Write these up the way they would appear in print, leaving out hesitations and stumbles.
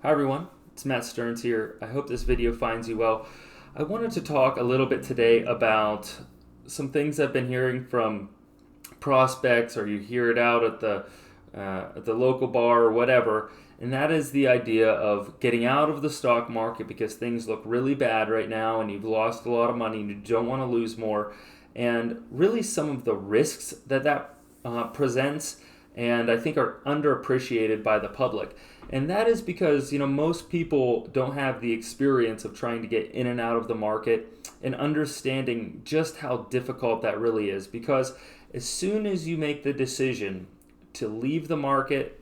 Hi everyone, it's Matt Stearns here. I hope this video finds you well. I wanted to talk a little bit today about some things I've been hearing from prospects, or you hear it out at the local bar or whatever, and that is the idea of getting out of the stock market because things look really bad right now and you've lost a lot of money and you don't want to lose more, and really some of the risks that presents and I think are underappreciated by the public. And that is because, most people don't have the experience of trying to get in and out of the market and understanding just how difficult that really is. Because as soon as you make the decision to leave the market,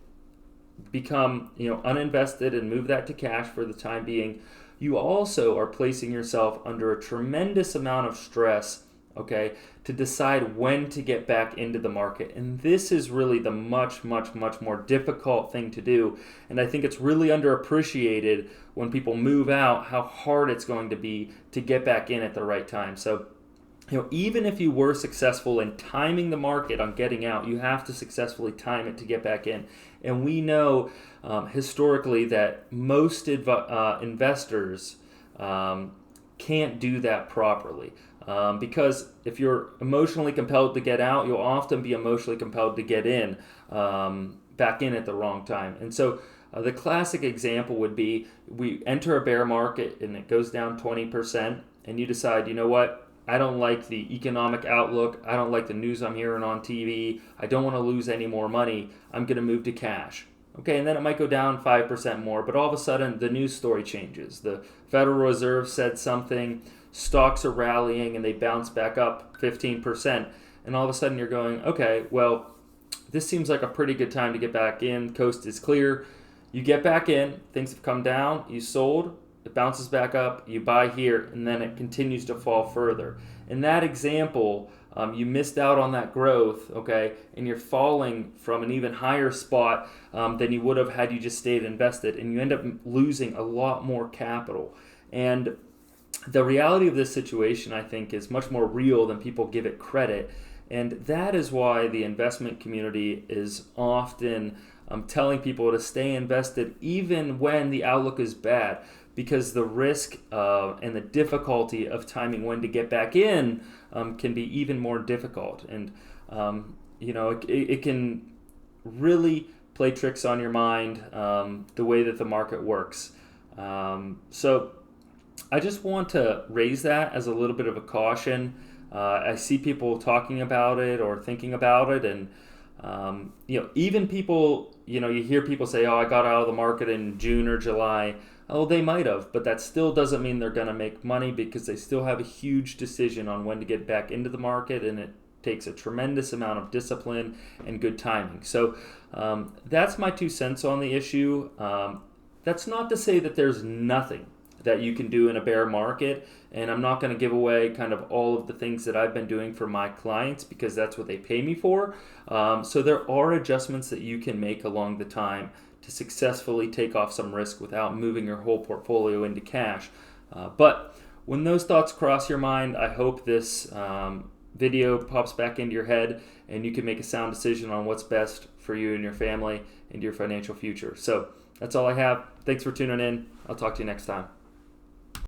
become, uninvested and move that to cash for the time being, you also are placing yourself under a tremendous amount of stress, okay, to decide when to get back into the market. And this is really the much more difficult thing to do. And I think it's really underappreciated when people move out, how hard it's going to be to get back in at the right time. So, even if you were successful in timing the market on getting out, you have to successfully time it to get back in. And we know historically that most investors can't do that properly. Because if you're emotionally compelled to get out, you'll often be emotionally compelled to get in, back in at the wrong time. And so the classic example would be we enter a bear market and it goes down 20%, and you decide, you know what? I don't like the economic outlook. I don't like the news I'm hearing on TV. I don't want to lose any more money. I'm going to move to cash. Okay, and then it might go down 5% more, but all of a sudden the news story changes. The Federal Reserve said something, stocks are rallying, and they bounce back up 15%. And all of a sudden you're going, okay, well, this seems like a pretty good time to get back in. Coast is clear. You get back in, things have come down, you sold, it bounces back up, you buy here, and then it continues to fall further. In that example, you missed out on that growth, okay, and you're falling from an even higher spot than you would have had you just stayed invested, and you end up losing a lot more capital. And the reality of this situation, I think, is much more real than people give it credit. And that is why the investment community is often telling people to stay invested even when the outlook is bad, because the risk and the difficulty of timing when to get back in can be even more difficult. And, it can really play tricks on your mind, the way that the market works. So I just want to raise that as a little bit of a caution. I see people talking about it or thinking about it, and even people, you hear people say, "Oh, I got out of the market in June or July." Oh, they might have, but that still doesn't mean they're going to make money, because they still have a huge decision on when to get back into the market, and it takes a tremendous amount of discipline and good timing. So that's my 2 cents on the issue. That's not to say that there's nothing that you can do in a bear market, and I'm not going to give away kind of all of the things that I've been doing for my clients, because that's what they pay me for. So there are adjustments that you can make along the time to successfully take off some risk without moving your whole portfolio into cash. But when those thoughts cross your mind, I hope this video pops back into your head and you can make a sound decision on what's best for you and your family and your financial future. So that's all I have. Thanks for tuning in. I'll talk to you next time.